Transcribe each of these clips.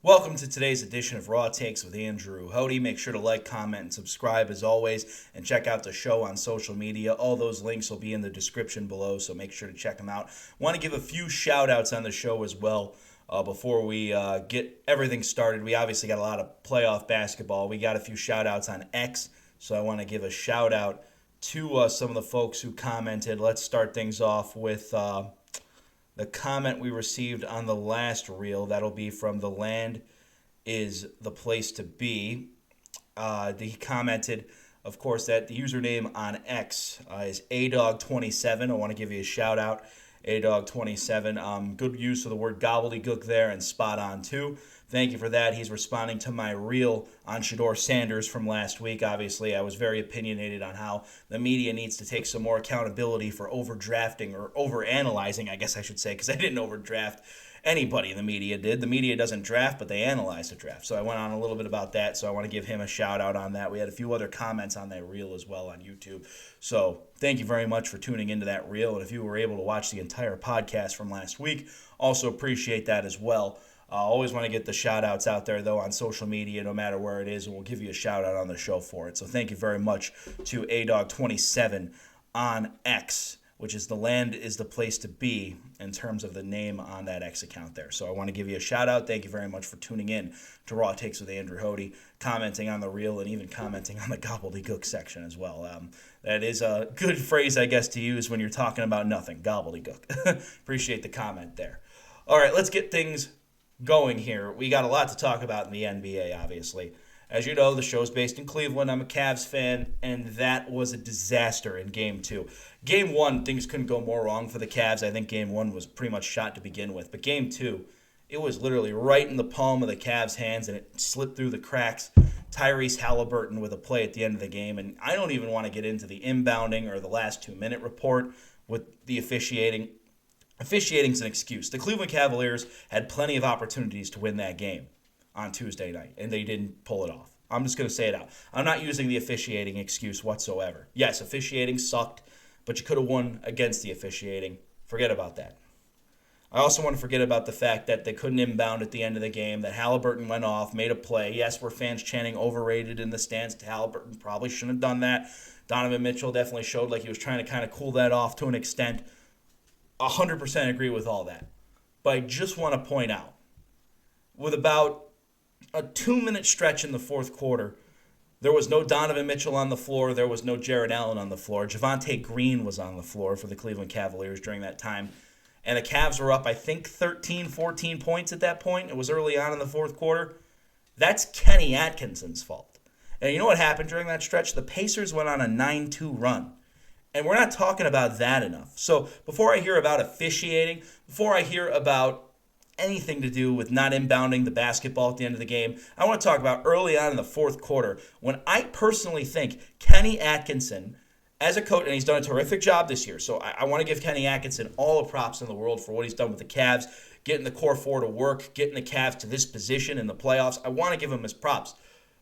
Welcome to today's edition of Raw Takes with Andrew Hody. Make sure to like, comment, and subscribe as always, and check out the show on social media. All those links will be in the description below, so make sure to check them out. Want to give a few shout-outs on the show as well before we get everything started. We obviously got a lot of playoff basketball. We got a few shout-outs on X, so I want to give a shout-out to some of the folks who commented. Let's start things off with the comment we received on the last reel. That'll be from The Land is the Place to Be. He commented, of course, that the username on X is ADog27. I want to give you a shout out, ADog27. Good use of the word gobbledygook there, and spot on too. Thank you for that. He's responding to my reel on Shedeur Sanders from last week. Obviously, I was very opinionated on how the media needs to take some more accountability for overdrafting or overanalyzing, I guess I should say, because I didn't overdraft. Anybody in the media did. The media doesn't draft, but they analyze the draft. So I went on a little bit about that, so I want to give him a shout out on that. We had a few other comments on that reel as well on YouTube. So thank you very much for tuning into that reel. And if you were able to watch the entire podcast from last week, also appreciate that as well. Always want to get the shout-outs out there, though, on social media, no matter where it is, and we'll give you a shout-out on the show for it. So thank you very much to ADog27 on X, which is The Land is the Place to Be in terms of the name on that X account there. So I want to give you a shout-out. Thank you very much for tuning in to Raw Takes with Andrew Hody, commenting on the reel and even commenting on the gobbledygook section as well. That is a good phrase, I guess, to use when you're talking about nothing, gobbledygook. Appreciate the comment there. All right, let's get things going here. We got a lot to talk about in the NBA, obviously. As you know, the show's based in Cleveland. I'm a Cavs fan, and that was a disaster in Game 2. Game 1, things couldn't go more wrong for the Cavs. I think Game 1 was pretty much shot to begin with. But Game 2, it was literally right in the palm of the Cavs' hands, and it slipped through the cracks. Tyrese Haliburton with a play at the end of the game. And I don't even want to get into the inbounding or the last 2-minute report with the officiating. Officiating's an excuse. The Cleveland Cavaliers had plenty of opportunities to win that game on Tuesday night, and they didn't pull it off. I'm just going to say it out. I'm not using the officiating excuse whatsoever. Yes, officiating sucked, but you could have won against the officiating. Forget about that. I also want to forget about the fact that they couldn't inbound at the end of the game, that Haliburton went off, made a play. Yes, we're fans chanting overrated in the stands. Haliburton probably shouldn't have done that. Donovan Mitchell definitely showed like he was trying to kind of cool that off to an extent. 100% agree with all that. But I just want to point out, with about a 2-minute stretch in the fourth quarter, there was no Donovan Mitchell on the floor. There was no Jared Allen on the floor. Javonte Green was on the floor for the Cleveland Cavaliers during that time. And the Cavs were up, I think, 13, 14 points at that point. It was early on in the fourth quarter. That's Kenny Atkinson's fault. And you know what happened during that stretch? The Pacers went on a 9-2 run. And we're not talking about that enough. So before I hear about officiating, before I hear about anything to do with not inbounding the basketball at the end of the game, I want to talk about early on in the fourth quarter when I personally think Kenny Atkinson, as a coach, and he's done a terrific job this year, so I want to give Kenny Atkinson all the props in the world for what he's done with the Cavs, getting the core four to work, getting the Cavs to this position in the playoffs. I want to give him his props.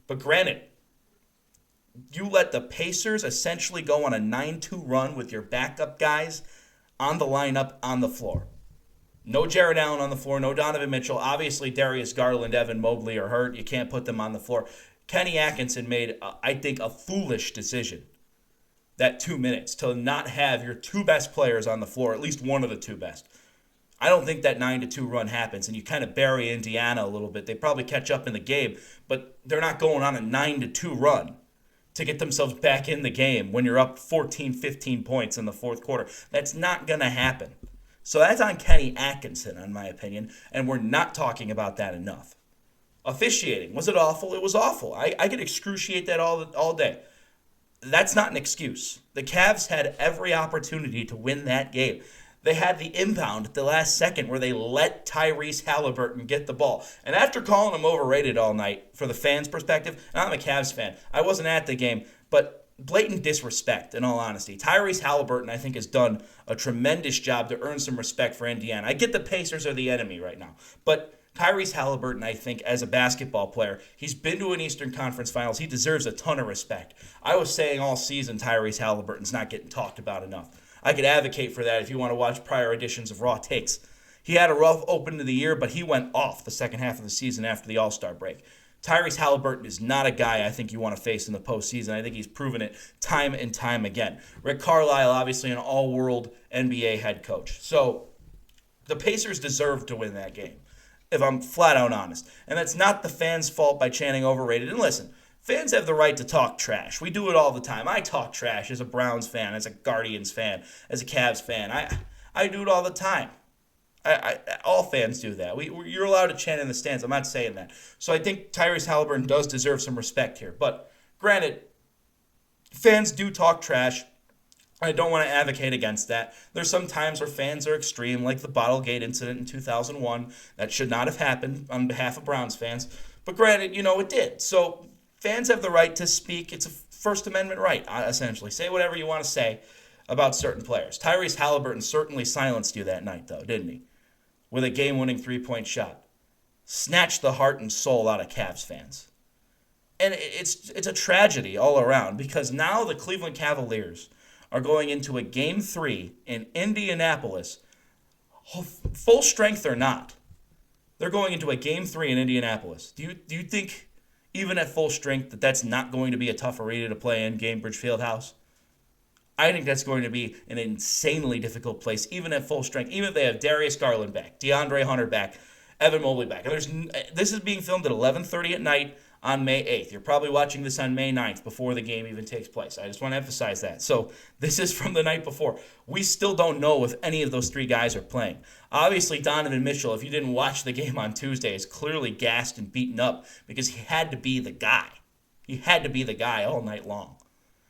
But granted, you let the Pacers essentially go on a 9-2 run with your backup guys on the lineup on the floor. No Jared Allen on the floor, no Donovan Mitchell. Obviously, Darius Garland, Evan Mobley are hurt. You can't put them on the floor. Kenny Atkinson made, I think, a foolish decision that 2 minutes to not have your two best players on the floor, at least one of the two best. I don't think that 9-2 run happens, and you kind of bury Indiana a little bit. They probably catch up in the game, but they're not going on a 9-2 run to get themselves back in the game when you're up 14, 15 points in the fourth quarter. That's not going to happen. So that's on Kenny Atkinson, in my opinion, and we're not talking about that enough. Officiating, was it awful? It was awful. I could excruciate that all day. That's not an excuse. The Cavs had every opportunity to win that game. They had the inbound at the last second where they let Tyrese Haliburton get the ball. And after calling him overrated all night, for the fans' perspective, and I'm a Cavs fan, I wasn't at the game, but blatant disrespect, in all honesty. Tyrese Haliburton, I think, has done a tremendous job to earn some respect for Indiana. I get the Pacers are the enemy right now, but Tyrese Haliburton, I think, as a basketball player, he's been to an Eastern Conference Finals. He deserves a ton of respect. I was saying all season Tyrese Haliburton's not getting talked about enough. I could advocate for that if you want to watch prior editions of Raw Takes. He had a rough open to the year, but he went off the second half of the season after the All-Star break. Tyrese Haliburton is not a guy I think you want to face in the postseason. I think he's proven it time and time again. Rick Carlisle, obviously an all-world NBA head coach. So the Pacers deserve to win that game, if I'm flat out honest. And that's not the fans' fault by chanting overrated. And listen, fans have the right to talk trash. We do it all the time. I talk trash as a Browns fan, as a Guardians fan, as a Cavs fan. I do it all the time. All fans do that. You're allowed to chant in the stands. I'm not saying that. So I think Tyrese Haliburton does deserve some respect here. But granted, fans do talk trash. I don't want to advocate against that. There's some times where fans are extreme, like the Bottlegate incident in 2001. That should not have happened on behalf of Browns fans. But granted, it did. So fans have the right to speak. It's a First Amendment right, essentially. Say whatever you want to say about certain players. Tyrese Haliburton certainly silenced you that night, though, didn't he? With a game-winning three-point shot. Snatched the heart and soul out of Cavs fans. And it's a tragedy all around, because now the Cleveland Cavaliers are going into a Game 3 in Indianapolis, full strength or not. They're going into a Game 3 in Indianapolis. Do you think, even at full strength, that's not going to be a tough arena to play in, Gainbridge Fieldhouse? I think that's going to be an insanely difficult place, even at full strength. Even if they have Darius Garland back, DeAndre Hunter back, Evan Mobley back. And this is being filmed at 11:30 at night on May 8th. You're probably watching this on May 9th before the game even takes place. I just want to emphasize that. So this is from the night before. We still don't know if any of those three guys are playing. Obviously, Donovan Mitchell, if you didn't watch the game on Tuesday, is clearly gassed and beaten up because he had to be the guy. He had to be the guy all night long.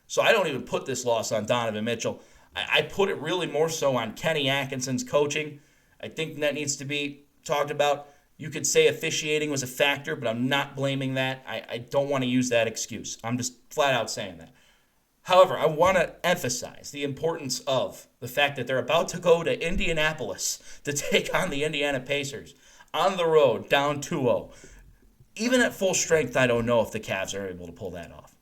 So I don't even put this loss on Donovan Mitchell. I put it really more so on Kenny Atkinson's coaching. I think that needs to be talked about. You could say officiating was a factor, but I'm not blaming that. I don't want to use that excuse. I'm just flat out saying that. However, I want to emphasize the importance of the fact that they're about to go to Indianapolis to take on the Indiana Pacers on the road, down 2-0. Even at full strength, I don't know if the Cavs are able to pull that off.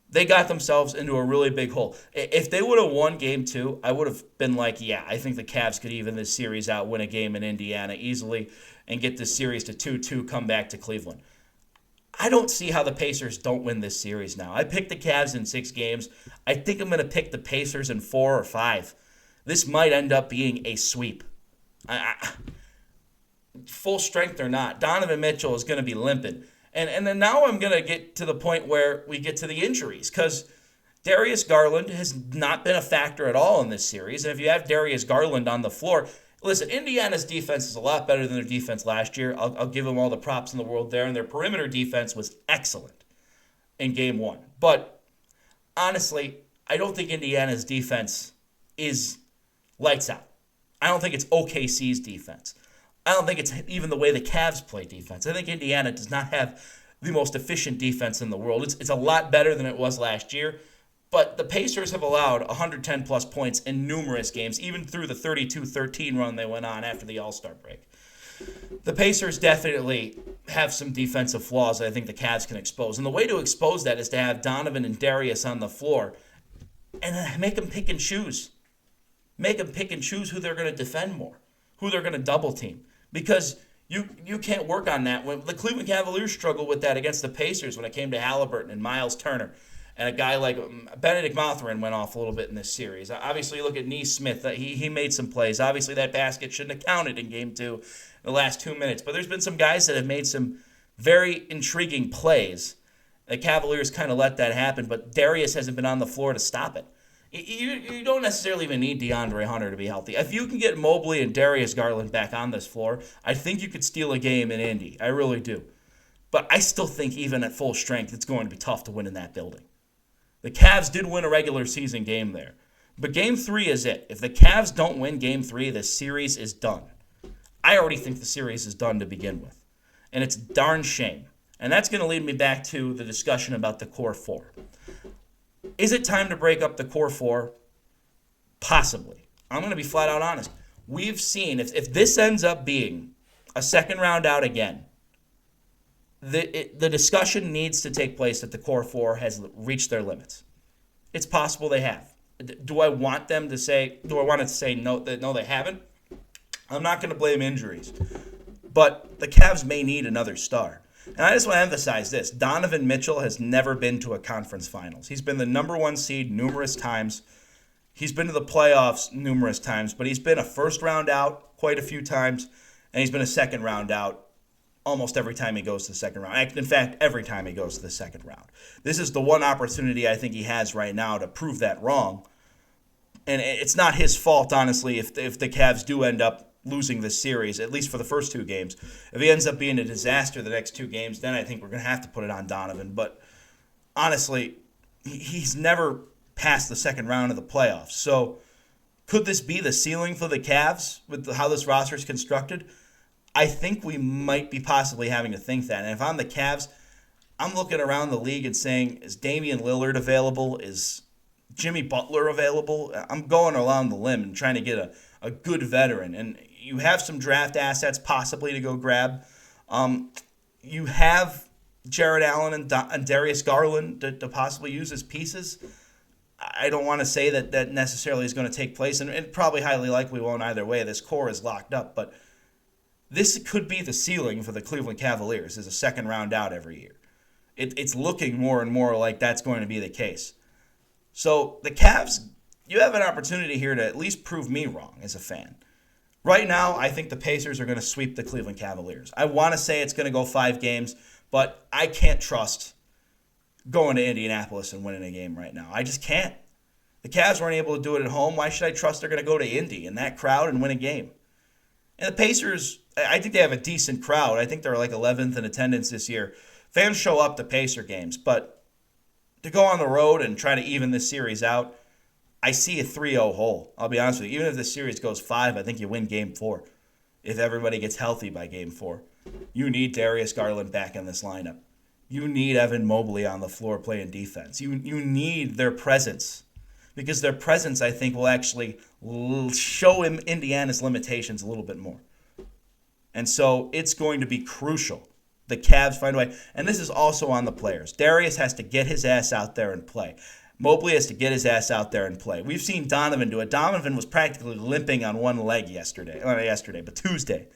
They got themselves into a really big hole. If they would have won Game 2, I would have been like, yeah, I think the Cavs could even this series out, win a game in Indiana easily, and get this series to 2-2, come back to Cleveland. I don't see how the Pacers don't win this series now. I picked the Cavs in 6 games. I think I'm going to pick the Pacers in 4 or 5. This might end up being a sweep. Full strength or not, Donovan Mitchell is going to be limping. And then now I'm going to get to the point where we get to the injuries, because Darius Garland has not been a factor at all in this series. And if you have Darius Garland on the floor, listen, Indiana's defense is a lot better than their defense last year. I'll give them all the props in the world there. And their perimeter defense was excellent in Game 1. But honestly, I don't think Indiana's defense is lights out. I don't think it's OKC's defense. I don't think it's even the way the Cavs play defense. I think Indiana does not have the most efficient defense in the world. It's a lot better than it was last year. But the Pacers have allowed 110-plus points in numerous games, even through the 32-13 run they went on after the All-Star break. The Pacers definitely have some defensive flaws that I think the Cavs can expose. And the way to expose that is to have Donovan and Darius on the floor and make them pick and choose. Make them pick and choose who they're going to defend more, who they're going to double team. Because you can't work on that. When the Cleveland Cavaliers struggled with that against the Pacers when it came to Haliburton and Miles Turner. And a guy like Benedict Mathurin went off a little bit in this series. Obviously, look at Nesmith. He made some plays. Obviously, that basket shouldn't have counted in Game 2 in the last 2 minutes. But there's been some guys that have made some very intriguing plays. The Cavaliers kind of let that happen, but Darius hasn't been on the floor to stop it. You don't necessarily even need DeAndre Hunter to be healthy. If you can get Mobley and Darius Garland back on this floor, I think you could steal a game in Indy. I really do. But I still think even at full strength, it's going to be tough to win in that building. The Cavs did win a regular season game there. But Game 3 is it. If the Cavs don't win Game 3, the series is done. I already think the series is done to begin with. And it's a darn shame. And that's going to lead me back to the discussion about the core four. Is it time to break up the core four? Possibly. I'm going to be flat out honest. We've seen, if this ends up being a second round out again, the discussion needs to take place that the core four has reached their limits. It's possible they have. Do I want them to say, do I want it to say no, that no, they haven't? I'm not going to blame injuries. But the Cavs may need another star. And I just want to emphasize this. Donovan Mitchell has never been to a conference finals. He's been the number one seed numerous times. He's been to the playoffs numerous times, but he's been a first round out quite a few times, and he's been a second round out almost every time he goes to the second round. In fact, every time he goes to the second round. This is the one opportunity I think he has right now to prove that wrong. And it's not his fault, honestly, if the Cavs do end up losing this series, at least for the first two games. If he ends up being a disaster the next two games, then I think we're going to have to put it on Donovan. But honestly, he's never past the second round of the playoffs. So could this be the ceiling for the Cavs with how this roster is constructed? I think we might be possibly having to think that. And if I'm the Cavs, I'm looking around the league and saying, is Damian Lillard available? Is Jimmy Butler available? I'm going along the limb and trying to get a good veteran. And you have some draft assets possibly to go grab. You have Jared Allen and Darius Garland to possibly use as pieces. I don't want to say that necessarily is going to take place, and it probably highly likely won't either way. This core is locked up, but this could be the ceiling for the Cleveland Cavaliers as a second round out every year. It's looking more and more like that's going to be the case. So the Cavs, you have an opportunity here to at least prove me wrong as a fan. Right now, I think the Pacers are going to sweep the Cleveland Cavaliers. I want to say it's going to go 5 games, but I can't trust going to Indianapolis and winning a game right now. I just can't. The Cavs weren't able to do it at home. Why should I trust they're going to go to Indy and that crowd and win a game? And the Pacers, I think they have a decent crowd. I think they're like 11th in attendance this year. Fans show up to Pacer games, but to go on the road and try to even this series out, I see a 3-0 hole. I'll be honest with you. Even if the series goes 5, I think you win Game 4 if everybody gets healthy by Game 4. You need Darius Garland back in this lineup. You need Evan Mobley on the floor playing defense. You need their presence because their presence, I think, will actually show him Indiana's limitations a little bit more. And so it's going to be crucial. The Cavs find a way. And this is also on the players. Darius has to get his ass out there and play. Mobley has to get his ass out there and play. We've seen Donovan do it. Donovan was practically limping on one leg Tuesday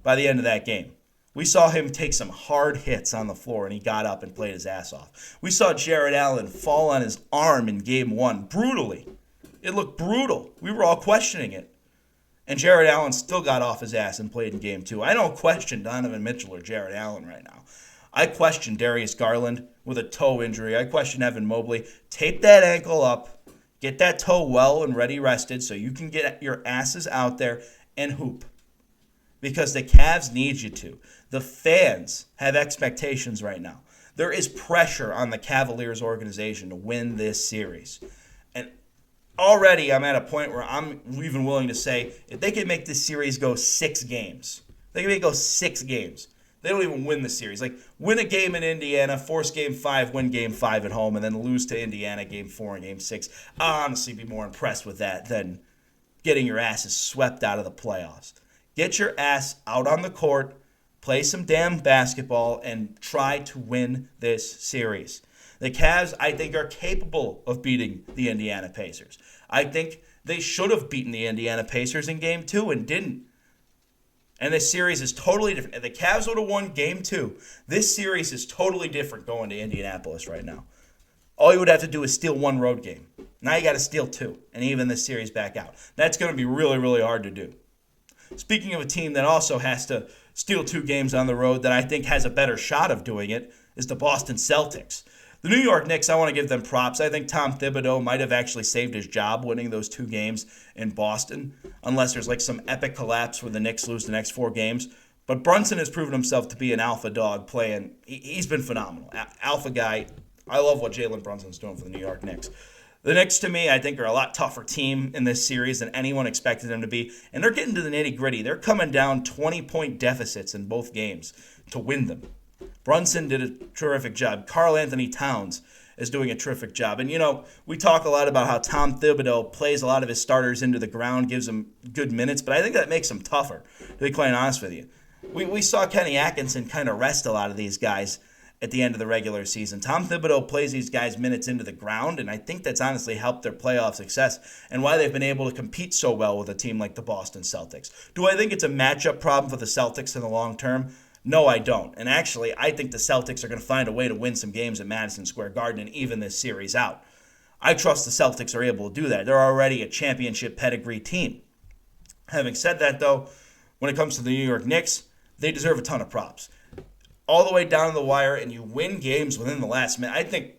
by the end of that game. We saw him take some hard hits on the floor, and he got up and played his ass off. We saw Jared Allen fall on his arm in Game 1 brutally. It looked brutal. We were all questioning it. And Jared Allen still got off his ass and played in Game 2. I don't question Donovan Mitchell or Jared Allen right now. I question Darius Garland with a toe injury. I question Evan Mobley. Tape that ankle up. Get that toe well and ready rested so you can get your asses out there and hoop. Because the Cavs need you to. The fans have expectations right now. There is pressure on the Cavaliers organization to win this series. And already I'm at a point where I'm even willing to say if they can make this series go 6 games, they can make it go 6 games. They don't even win the series. Like, win a game in Indiana, force Game 5, win Game 5 at home, and then lose to Indiana Game 4 and Game 6. I'll honestly be more impressed with that than getting your asses swept out of the playoffs. Get your ass out on the court, play some damn basketball, and try to win this series. The Cavs, I think, are capable of beating the Indiana Pacers. I think they should have beaten the Indiana Pacers in Game 2 and didn't. And this series is totally different. If the Cavs would have won Game 2, this series is totally different going to Indianapolis right now. All you would have to do is steal 1 road game. Now you got to steal 2 and even this series back out. That's going to be really, really hard to do. Speaking of a team that also has to steal 2 games on the road that I think has a better shot of doing it is the Boston Celtics. The New York Knicks, I want to give them props. I think Tom Thibodeau might have actually saved his job winning those 2 games in Boston, unless there's like some epic collapse where the Knicks lose the next 4 games. But Brunson has proven himself to be an alpha dog playing. He's been phenomenal. Alpha guy. I love what Jalen Brunson's doing for the New York Knicks. The Knicks, to me, I think are a lot tougher team in this series than anyone expected them to be. And they're getting to the nitty-gritty. They're coming down 20-point deficits in both games to win them. Brunson did a terrific job. Karl Anthony Towns is doing a terrific job. And, we talk a lot about how Tom Thibodeau plays a lot of his starters into the ground, gives them good minutes, but I think that makes them tougher, to be quite honest with you. We saw Kenny Atkinson kind of rest a lot of these guys, at the end of the regular season. Tom Thibodeau plays these guys minutes into the ground, and I think that's honestly helped their playoff success and why they've been able to compete so well with a team like the Boston Celtics. Do I think it's a matchup problem for the Celtics in the long term? No, I don't. And actually, I think the Celtics are going to find a way to win some games at Madison Square Garden and even this series out. I trust the Celtics are able to do that. They're already a championship pedigree team. Having said that, though, when it comes to the New York Knicks, they deserve a ton of props. All the way down to the wire, and you win games within the last minute. I think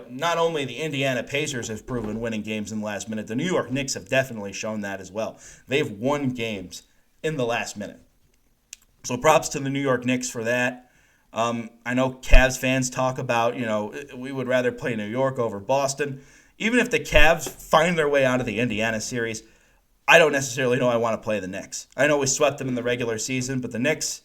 not only the Indiana Pacers have proven winning games in the last minute, the New York Knicks have definitely shown that as well. They've won games in the last minute. So props to the New York Knicks for that. I know Cavs fans talk about, we would rather play New York over Boston. Even if the Cavs find their way out of the Indiana series, I don't necessarily know I want to play the Knicks. I know we swept them in the regular season, but the Knicks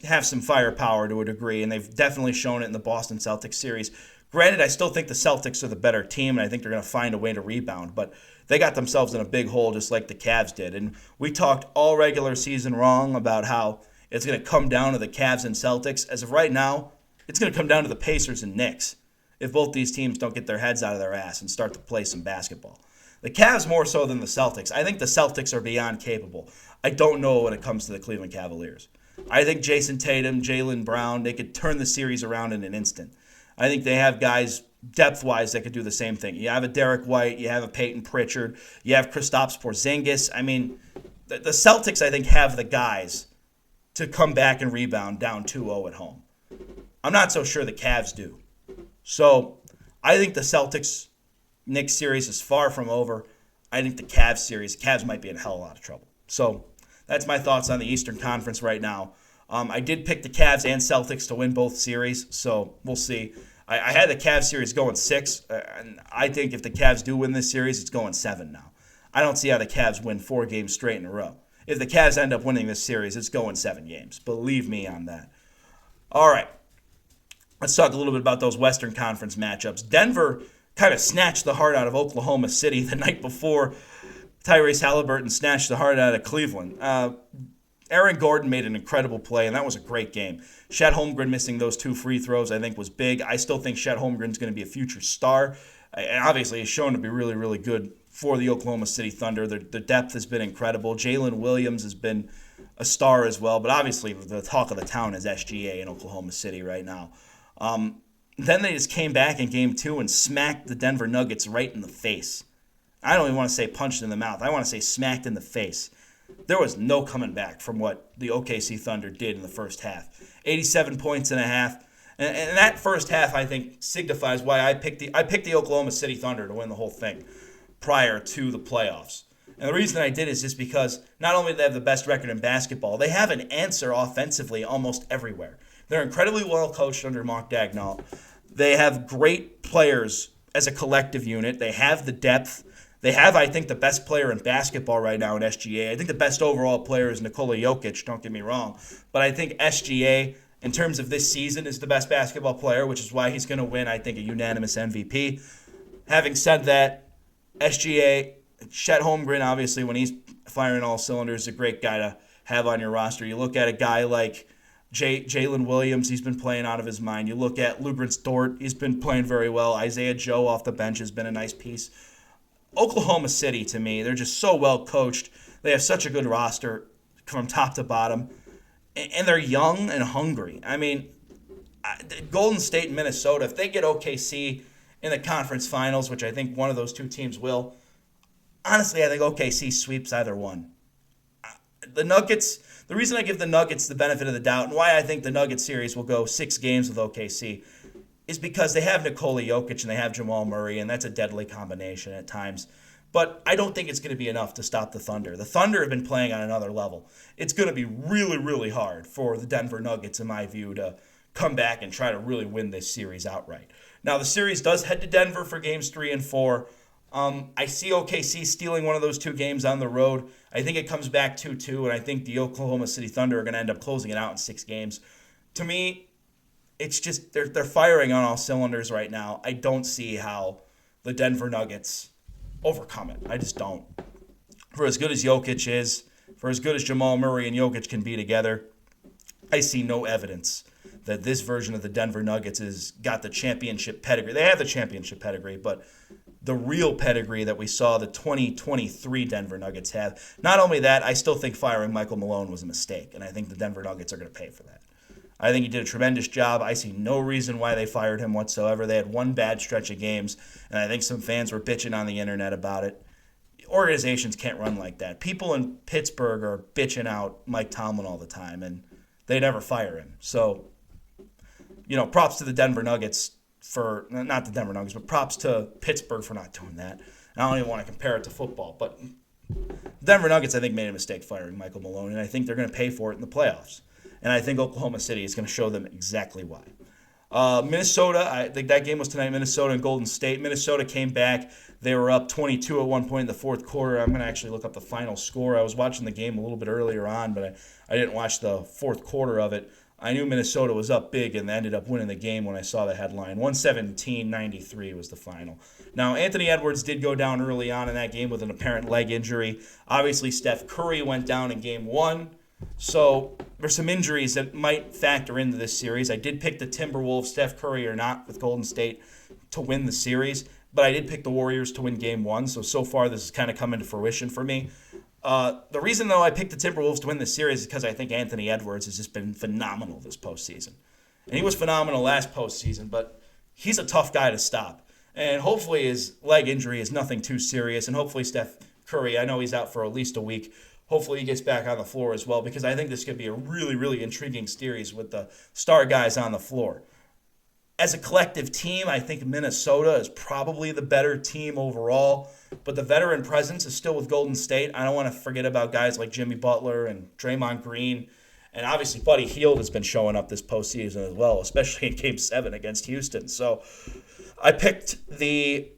have some firepower to a degree, and they've definitely shown it in the Boston Celtics series. Granted, I still think the Celtics are the better team, and I think they're going to find a way to rebound, but they got themselves in a big hole just like the Cavs did. And we talked all regular season wrong about how it's going to come down to the Cavs and Celtics. As of right now, it's going to come down to the Pacers and Knicks if both these teams don't get their heads out of their ass and start to play some basketball. The Cavs more so than the Celtics. I think the Celtics are beyond capable. I don't know when it comes to the Cleveland Cavaliers. I think Jason Tatum, Jaylen Brown, they could turn the series around in an instant. I think they have guys depth-wise that could do the same thing. You have a Derek White, you have a Peyton Pritchard, you have Kristaps Porzingis. I mean, the Celtics, I think, have the guys to come back and rebound down 2-0 at home. I'm not so sure the Cavs do. So I think the Celtics-Knicks series is far from over. I think the Cavs might be in a hell of a lot of trouble. So that's my thoughts on the Eastern Conference right now. I did pick the Cavs and Celtics to win both series, so we'll see. I had the Cavs series going 6, and I think if the Cavs do win this series, it's going 7 now. I don't see how the Cavs win 4 games straight in a row. If the Cavs end up winning this series, it's going 7 games. Believe me on that. All right. Let's talk a little bit about those Western Conference matchups. Denver kind of snatched the heart out of Oklahoma City the night before Tyrese Haliburton snatched the heart out of Cleveland. Aaron Gordon made an incredible play, and that was a great game. Chet Holmgren missing those 2 free throws, I think, was big. I still think Chet Holmgren's going to be a future star, and obviously he's shown to be really, really good for the Oklahoma City Thunder. The depth has been incredible. Jalen Williams has been a star as well, but obviously the talk of the town is SGA in Oklahoma City right now. Then they just came back in Game 2 and smacked the Denver Nuggets right in the face. I don't even want to say punched in the mouth. I want to say smacked in the face. There was no coming back from what the OKC Thunder did in the first half. 87 points and a half. And that first half, I think, signifies why I picked the Oklahoma City Thunder to win the whole thing prior to the playoffs. And the reason I did is just because not only do they have the best record in basketball, they have an answer offensively almost everywhere. They're incredibly well coached under Mark Daigneault. They have great players as a collective unit. They have the depth. They have, I think, the best player in basketball right now in SGA. I think the best overall player is Nikola Jokic, don't get me wrong. But I think SGA, in terms of this season, is the best basketball player, which is why he's going to win, I think, a unanimous MVP. Having said that, SGA, Chet Holmgren, obviously, when he's firing all cylinders, is a great guy to have on your roster. You look at a guy like Jalen Williams, he's been playing out of his mind. You look at Luguentz Dort, he's been playing very well. Isaiah Joe off the bench has been a nice piece. Oklahoma City, to me, they're just so well coached. They have such a good roster from top to bottom. And they're young and hungry. I mean, Golden State and Minnesota, if they get OKC in the conference finals, which I think one of those two teams will, honestly, I think OKC sweeps either one. The Nuggets, the reason I give the Nuggets the benefit of the doubt and why I think the Nuggets series will go 6 games with OKC is because they have Nikola Jokic and they have Jamal Murray, and that's a deadly combination at times. But I don't think it's going to be enough to stop the Thunder. The Thunder have been playing on another level. It's going to be really, really hard for the Denver Nuggets, in my view, to come back and try to really win this series outright. Now, the series does head to Denver for games 3 and 4. I see OKC stealing one of those 2 games on the road. I think it comes back 2-2, and I think the Oklahoma City Thunder are going to end up closing it out in 6 games. To me, it's just they're firing on all cylinders right now. I don't see how the Denver Nuggets overcome it. I just don't. For as good as Jokic is, for as good as Jamal Murray and Jokic can be together, I see no evidence that this version of the Denver Nuggets has got the championship pedigree. They have the championship pedigree, but the real pedigree that we saw the 2023 Denver Nuggets have. Not only that, I still think firing Michael Malone was a mistake, and I think the Denver Nuggets are going to pay for that. I think he did a tremendous job. I see no reason why they fired him whatsoever. They had one bad stretch of games, and I think some fans were bitching on the internet about it. Organizations can't run like that. People in Pittsburgh are bitching out Mike Tomlin all the time, and they never fire him. So, props to the Denver Nuggets for, not the Denver Nuggets, but props to Pittsburgh for not doing that. I don't even want to compare it to football, but Denver Nuggets, I think, made a mistake firing Michael Malone, and I think they're going to pay for it in the playoffs. And I think Oklahoma City is going to show them exactly why. Minnesota, I think that game was tonight, Minnesota and Golden State. Minnesota came back. They were up 22 at one point in the fourth quarter. I'm going to actually look up the final score. I was watching the game a little bit earlier on, but I didn't watch the fourth quarter of it. I knew Minnesota was up big and they ended up winning the game when I saw the headline. 117-93 was the final. Now, Anthony Edwards did go down early on in that game with an apparent leg injury. Obviously, Steph Curry went down in game one. So there's some injuries that might factor into this series. I did pick the Timberwolves, Steph Curry or not, with Golden State to win the series. But I did pick the Warriors to win game one. So far this has kind of come into fruition for me. The reason, though, I picked the Timberwolves to win the series is because I think Anthony Edwards has just been phenomenal this postseason. And he was phenomenal last postseason, but he's a tough guy to stop. And hopefully his leg injury is nothing too serious. And hopefully Steph Curry, I know he's out for at least a week. Hopefully he gets back on the floor as well, because I think this could be a really, really intriguing series with the star guys on the floor. As a collective team, I think Minnesota is probably the better team overall, but the veteran presence is still with Golden State. I don't want to forget about guys like Jimmy Butler and Draymond Green, and obviously Buddy Hield has been showing up this postseason as well, especially in Game 7 against Houston. So I picked the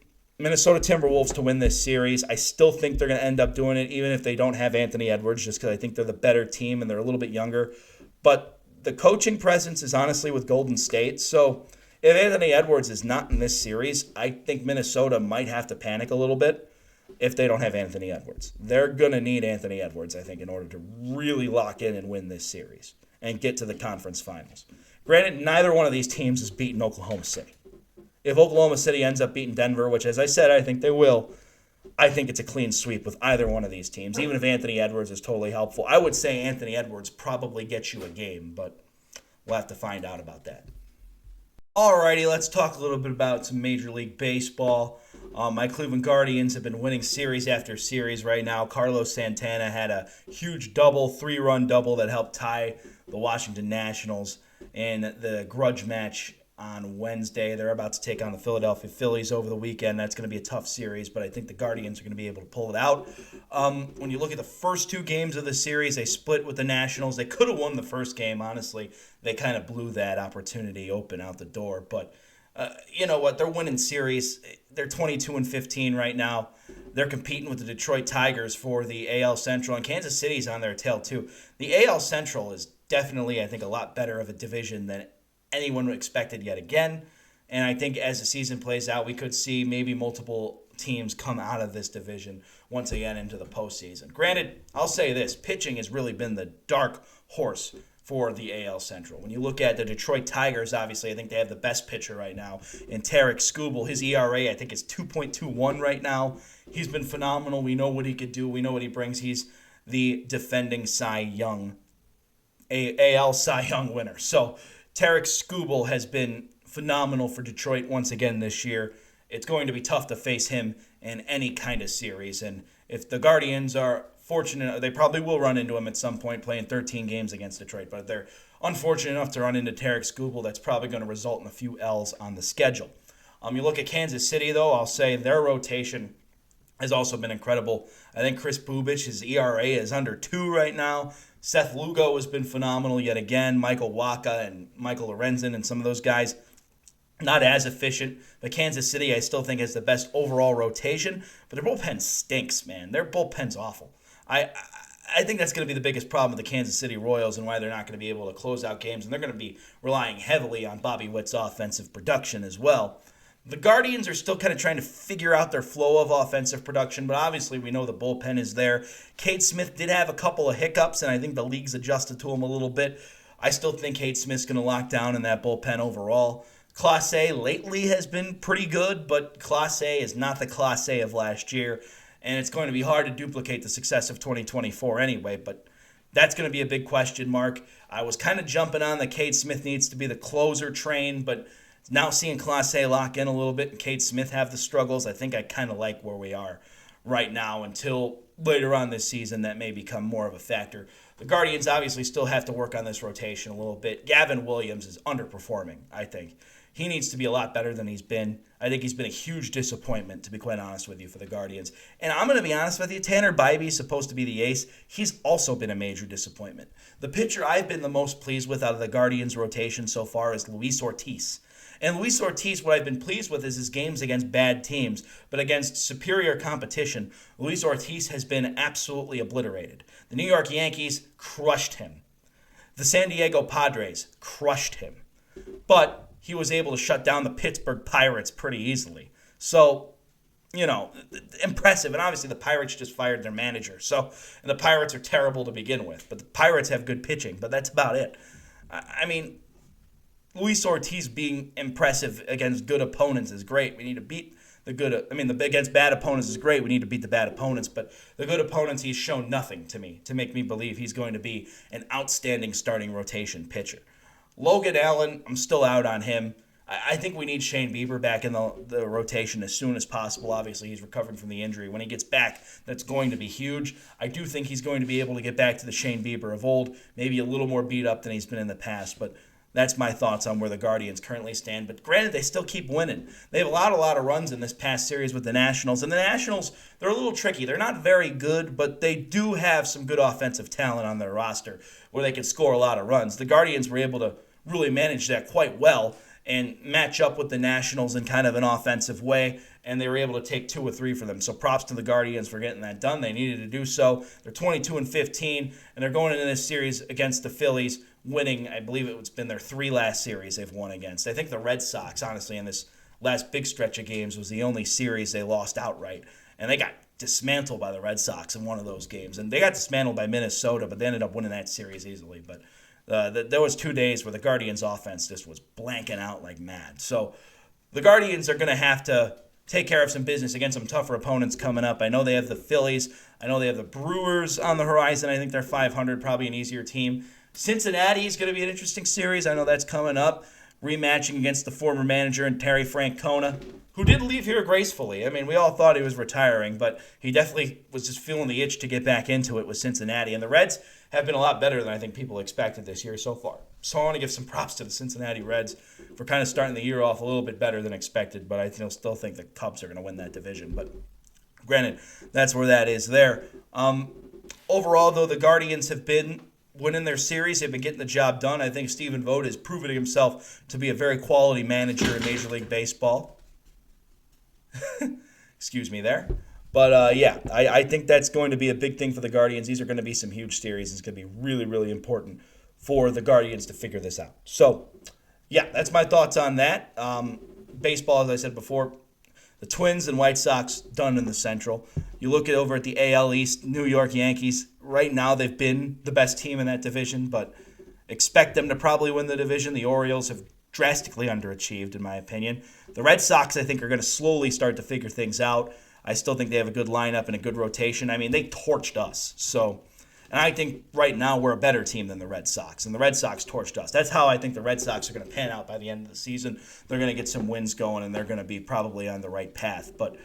Minnesota Timberwolves to win this series. I still think they're going to end up doing it, even if they don't have Anthony Edwards, just because I think they're the better team and they're a little bit younger. But the coaching presence is honestly with Golden State. So if Anthony Edwards is not in this series, I think Minnesota might have to panic a little bit if they don't have Anthony Edwards. They're going to need Anthony Edwards, I think, in order to really lock in and win this series and get to the conference finals. Granted, neither one of these teams has beaten Oklahoma City. If Oklahoma City ends up beating Denver, which, as I said, I think they will, I think it's a clean sweep with either one of these teams, even if Anthony Edwards is totally helpful. I would say Anthony Edwards probably gets you a game, but we'll have to find out about that. Alrighty, let's talk a little bit about some Major League Baseball. My Cleveland Guardians have been winning series after series right now. Carlos Santana had a huge double, 3-run double that helped tie the Washington Nationals in the grudge match on Wednesday. They're about to take on the Philadelphia Phillies over the weekend. That's going to be a tough series, but I think the Guardians are going to be able to pull it out. When you look at the first two games of the series, they split with the Nationals. They could have won the first game, honestly. They kind of blew that opportunity open out the door. But you know what? They're winning series. They're 22-15 right now. They're competing with the Detroit Tigers for the AL Central, and Kansas City's on their tail too. The AL Central is definitely, I think, a lot better of a division than anyone expected yet again. And I think as the season plays out, we could see maybe multiple teams come out of this division once again into the postseason. Granted, I'll say this, pitching has really been the dark horse for the AL Central. When you look at the Detroit Tigers, obviously, I think they have the best pitcher right now in Tyrese Haliburton. His ERA, I think, is 2.21 right now. He's been phenomenal. We know what he could do. We know what he brings. He's the defending Cy Young, AL Cy Young winner. So Tyrese Haliburton has been phenomenal for Detroit once again this year. It's going to be tough to face him in any kind of series. And if the Guardians are fortunate, they probably will run into him at some point playing 13 games against Detroit. But if they're unfortunate enough to run into Tyrese Haliburton, that's probably going to result in a few L's on the schedule. You look at Kansas City, though, I'll say their rotation has also been incredible. I think Chris Bubich, his ERA is under 2 right now. Seth Lugo has been phenomenal yet again. Michael Wacha and Michael Lorenzen and some of those guys, not as efficient. But Kansas City, I still think, has the best overall rotation. But their bullpen stinks, man. Their bullpen's awful. I think that's going to be the biggest problem with the Kansas City Royals and why they're not going to be able to close out games. And they're going to be relying heavily on Bobby Witt's offensive production as well. The Guardians are still kind of trying to figure out their flow of offensive production, but obviously we know the bullpen is there. Cade Smith did have a couple of hiccups, and I think the league's adjusted to him a little bit. I still think Cade Smith's going to lock down in that bullpen overall. Clase lately has been pretty good, but Clase is not the Clase of last year, and it's going to be hard to duplicate the success of 2024 anyway, but that's going to be a big question mark. I was kind of jumping on that Cade Smith needs to be the closer train, but now seeing Clase lock in a little bit and Cade Smith have the struggles, I think I kind of like where we are right now until later on this season that may become more of a factor. The Guardians obviously still have to work on this rotation a little bit. Gavin Williams is underperforming, I think. He needs to be a lot better than he's been. I think he's been a huge disappointment, to be quite honest with you, for the Guardians. And I'm going to be honest with you, Tanner Bybee's supposed to be the ace. He's also been a major disappointment. The pitcher I've been the most pleased with out of the Guardians rotation so far is Luis Ortiz. And Luis Ortiz, what I've been pleased with is his games against bad teams, but against superior competition, Luis Ortiz has been absolutely obliterated. The New York Yankees crushed him. The San Diego Padres crushed him. But he was able to shut down the Pittsburgh Pirates pretty easily. So, impressive. And obviously the Pirates just fired their manager. And the Pirates are terrible to begin with. But the Pirates have good pitching, but that's about it. I mean, Luis Ortiz being impressive against good opponents is great. We need to beat the good. Against bad opponents is great. We need to beat the bad opponents, but the good opponents, he's shown nothing to me to make me believe he's going to be an outstanding starting rotation pitcher. Logan Allen, I'm still out on him. I think we need Shane Bieber back in the rotation as soon as possible. Obviously, he's recovering from the injury. When he gets back, that's going to be huge. I do think he's going to be able to get back to the Shane Bieber of old, maybe a little more beat up than he's been in the past, but that's my thoughts on where the Guardians currently stand. But granted, they still keep winning. They have a lot of runs in this past series with the Nationals. And the Nationals, they're a little tricky. They're not very good, but they do have some good offensive talent on their roster where they can score a lot of runs. The Guardians were able to really manage that quite well and match up with the Nationals in kind of an offensive way, and they were able to take 2 or 3 for them. So props to the Guardians for getting that done. They needed to do so. They're 22-15, and they're going into this series against the Phillies, winning, I believe it's been their 3 last series they've won against. I think the Red Sox, honestly, in this last big stretch of games was the only series they lost outright, and they got dismantled by the Red Sox in one of those games. And they got dismantled by Minnesota, but they ended up winning that series easily. But there was 2 days where the Guardians' offense just was blanking out like mad. So the Guardians are going to have to take care of some business against some tougher opponents coming up. I know they have the Phillies. I know they have the Brewers on the horizon. I think they're 500, probably an easier team. Cincinnati is going to be an interesting series. I know that's coming up. Rematching against the former manager and Terry Francona, who did leave here gracefully. I mean, we all thought he was retiring, but he definitely was just feeling the itch to get back into it with Cincinnati. And the Reds have been a lot better than I think people expected this year so far. So I want to give some props to the Cincinnati Reds for kind of starting the year off a little bit better than expected, but I still think the Cubs are going to win that division. But granted, that's where that is there. Overall, though, the Guardians have been winning their series. They've been getting the job done. I think Stephen Vogt has proven himself to be a very quality manager in Major League Baseball. Excuse me there. But, I think that's going to be a big thing for the Guardians. These are going to be some huge series. It's going to be really, really important for the Guardians to figure this out. So, that's my thoughts on that. Baseball, as I said before, the Twins and White Sox done in the Central. You look over at the AL East, New York Yankees. Right now, they've been the best team in that division, but expect them to probably win the division. The Orioles have drastically underachieved, in my opinion. The Red Sox, I think, are going to slowly start to figure things out. I still think they have a good lineup and a good rotation. I mean, they torched us. And I think right now we're a better team than the Red Sox, and the Red Sox torched us. That's how I think the Red Sox are going to pan out by the end of the season. They're going to get some wins going, and they're going to be probably on the right path. But,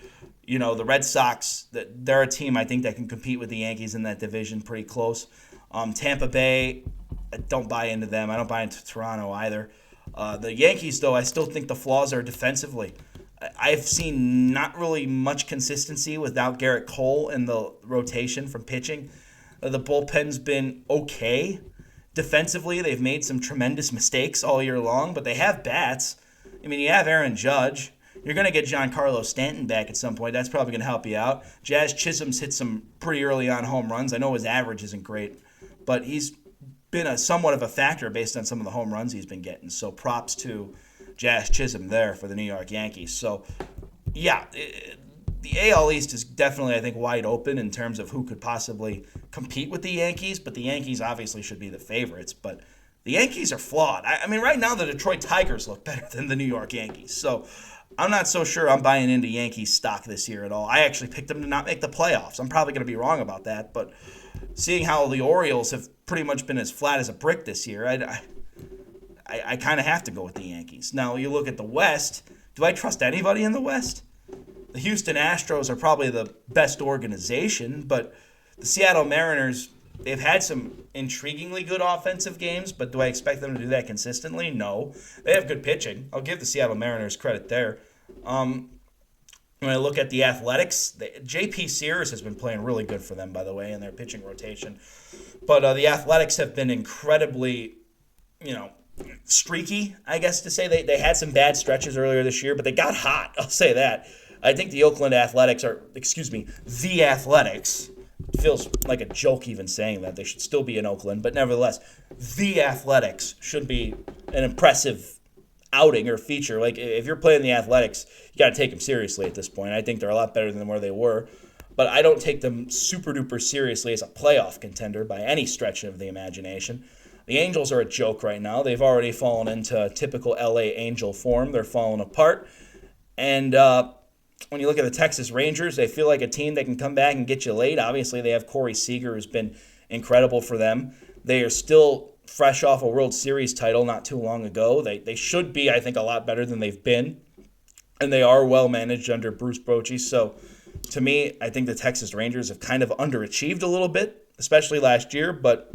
the Red Sox, they're a team I think that can compete with the Yankees in that division pretty close. Tampa Bay, I don't buy into them. I don't buy into Toronto either. The Yankees, though, I still think the flaws are defensively. I've seen not really much consistency without Garrett Cole in the rotation from pitching. The bullpen's been okay. Defensively, they've made some tremendous mistakes all year long, but they have bats. I mean, you have Aaron Judge. You're going to get Giancarlo Stanton back at some point. That's probably going to help you out. Jazz Chisholm's hit some pretty early on home runs. I know his average isn't great, but he's been somewhat of a factor based on some of the home runs he's been getting. So props to Jazz Chisholm there for the New York Yankees. So, the AL East is definitely, I think, wide open in terms of who could possibly compete with the Yankees, but the Yankees obviously should be the favorites. But The Yankees are flawed. I mean, right now the Detroit Tigers look better than the New York Yankees. So I'm not so sure I'm buying into Yankees stock this year at all. I actually picked them to not make the playoffs. I'm probably going to be wrong about that, but seeing how the Orioles have pretty much been as flat as a brick this year, I kind of have to go with the Yankees. Now, you look at the West. Do I trust anybody in the West? The Houston Astros are probably the best organization, but the Seattle Mariners, they've had some intriguingly good offensive games, but do I expect them to do that consistently? No. They have good pitching. I'll give the Seattle Mariners credit there. When I look at the Athletics, J.P. Sears has been playing really good for them, by the way, in their pitching rotation. But the Athletics have been incredibly, streaky, I guess to say. They had some bad stretches earlier this year, but they got hot. I'll say that. I think the the Athletics, feels like a joke even saying that. They should still be in Oakland, but nevertheless, the Athletics should be an impressive outing or feature. Like, if you're playing the Athletics, you got to take them seriously at this point. I think they're a lot better than where they were, but I don't take them super duper seriously as a playoff contender by any stretch of the imagination. The Angels are a joke right now. They've already fallen into typical LA Angel form. They're falling apart. And when you look at the Texas Rangers, they feel like a team that can come back and get you late. Obviously, they have Corey Seager, who's been incredible for them. They are still fresh off a World Series title not too long ago. They should be, I think, a lot better than they've been. And they are well managed under Bruce Bochy. So, to me, I think the Texas Rangers have kind of underachieved a little bit, especially last year. But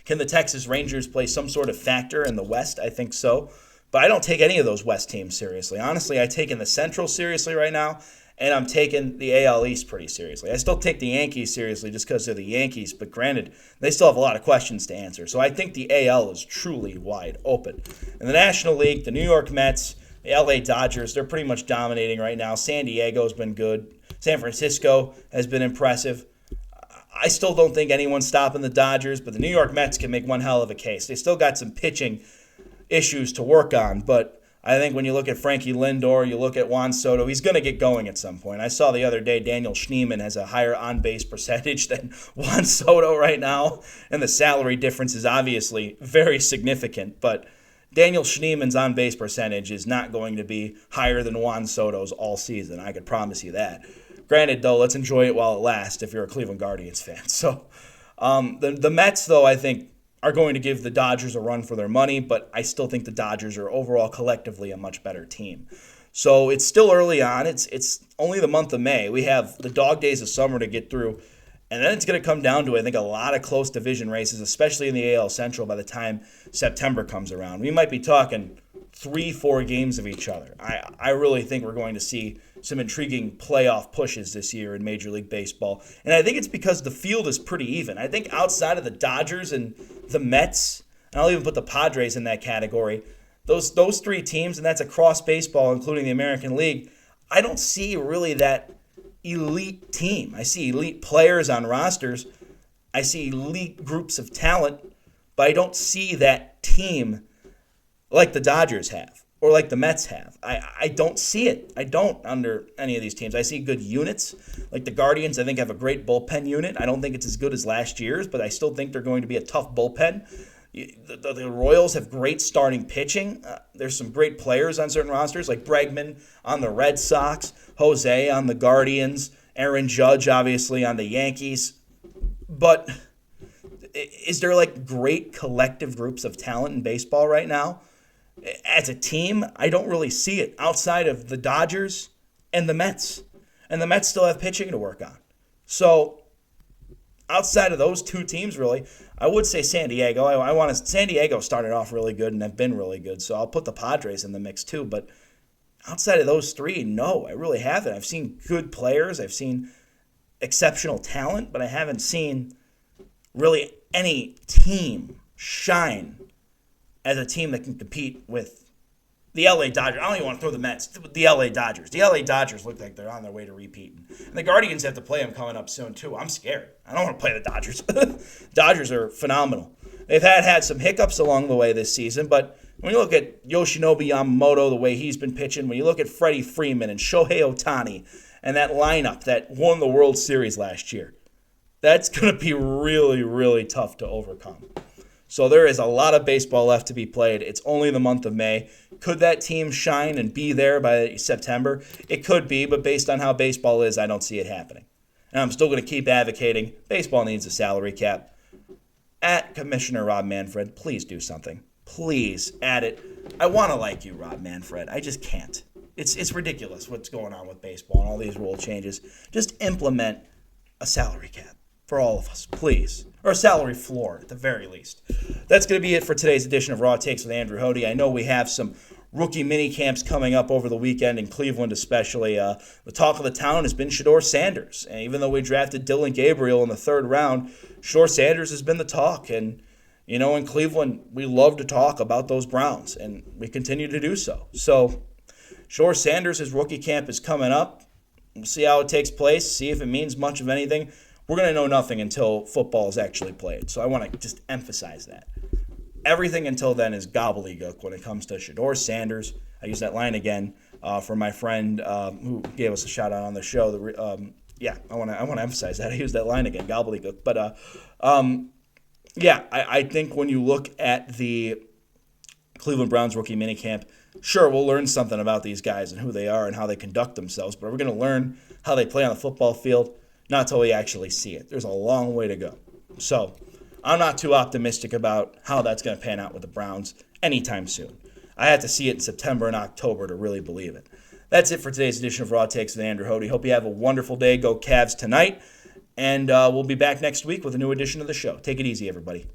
can the Texas Rangers play some sort of factor in the West? I think so. But I don't take any of those West teams seriously. Honestly, I'm taking the Central seriously right now, and I'm taking the AL East pretty seriously. I still take the Yankees seriously just because they're the Yankees, but granted, they still have a lot of questions to answer. So I think the AL is truly wide open. In the National League, the New York Mets, the LA Dodgers, they're pretty much dominating right now. San Diego's been good. San Francisco has been impressive. I still don't think anyone's stopping the Dodgers, but the New York Mets can make one hell of a case. They still got some pitching issues to work on, but I think when you look at Frankie Lindor, you look at Juan Soto, he's going to get going at some point. I saw the other day Daniel Schneemann has a higher on-base percentage than Juan Soto right now, and the salary difference is obviously very significant, but Daniel Schneemann's on-base percentage is not going to be higher than Juan Soto's all season. I could promise you that. Granted, though, let's enjoy it while it lasts if you're a Cleveland Guardians fan. So the Mets, though, I think, are going to give the Dodgers a run for their money, but I still think the Dodgers are overall collectively a much better team. So it's still early on. It's only the month of May. We have the dog days of summer to get through, and then it's going to come down to, I think, a lot of close division races, especially in the AL Central by the time September comes around. We might be talking 3-4 games of each other. I really think we're going to see some intriguing playoff pushes this year in Major League Baseball. And I think it's because the field is pretty even. I think outside of the Dodgers and the Mets, and I'll even put the Padres in that category, those three teams, and that's across baseball, including the American League, I don't see really that elite team. I see elite players on rosters. I see elite groups of talent, but I don't see that team like the Dodgers have or like the Mets have. I don't see it. I don't under any of these teams. I see good units. Like the Guardians, I think, have a great bullpen unit. I don't think it's as good as last year's, but I still think they're going to be a tough bullpen. The Royals have great starting pitching. There's some great players on certain rosters, like Bregman on the Red Sox, Jose on the Guardians, Aaron Judge, obviously, on the Yankees. But is there like great collective groups of talent in baseball right now? As a team, I don't really see it outside of the Dodgers and the Mets. And the Mets still have pitching to work on. So outside of those two teams, really, I would say San Diego. San Diego started off really good and have been really good. So I'll put the Padres in the mix too. But outside of those three, no, I really haven't. I've seen good players. I've seen exceptional talent, but I haven't seen really any team shine as a team that can compete with the LA Dodgers. I don't even want to throw the Mets. The LA Dodgers. The LA Dodgers look like they're on their way to repeating. And the Guardians have to play them coming up soon, too. I'm scared. I don't want to play the Dodgers. Dodgers are phenomenal. They've had some hiccups along the way this season, but when you look at Yoshinobu Yamamoto, the way he's been pitching, when you look at Freddie Freeman and Shohei Ohtani and that lineup that won the World Series last year, that's going to be really, really tough to overcome. So there is a lot of baseball left to be played. It's only the month of May. Could that team shine and be there by September? It could be, but based on how baseball is, I don't see it happening. And I'm still going to keep advocating baseball needs a salary cap. At Commissioner Rob Manfred, please do something. Please add it. I want to like you, Rob Manfred. I just can't. It's ridiculous what's going on with baseball and all these rule changes. Just implement a salary cap for all of us, please. Or a salary floor, at the very least. That's going to be it for today's edition of Raw Takes with Andrew Hody. I know we have some rookie mini camps coming up over the weekend in Cleveland especially. The talk of the town has been Shedeur Sanders. And even though we drafted Dylan Gabriel in the third round, Shedeur Sanders has been the talk. And, you know, in Cleveland, we love to talk about those Browns, and we continue to do so. So, Shedeur Sanders, his rookie camp is coming up. We'll see how it takes place, see if it means much of anything. We're going to know nothing until football is actually played. So I want to just emphasize that. Everything until then is gobbledygook when it comes to Shedeur Sanders. I use that line again for my friend who gave us a shout out on the show. I want to emphasize that. I use that line again, gobbledygook. But I think when you look at the Cleveland Browns rookie minicamp, sure, we'll learn something about these guys and who they are and how they conduct themselves, but we're going to learn how they play on the football field, not until we actually see it. There's a long way to go. So I'm not too optimistic about how that's going to pan out with the Browns anytime soon. I have to see it in September and October to really believe it. That's it for today's edition of Raw Takes with Andrew Hody. Hope you have a wonderful day. Go Cavs tonight. And we'll be back next week with a new edition of the show. Take it easy, everybody.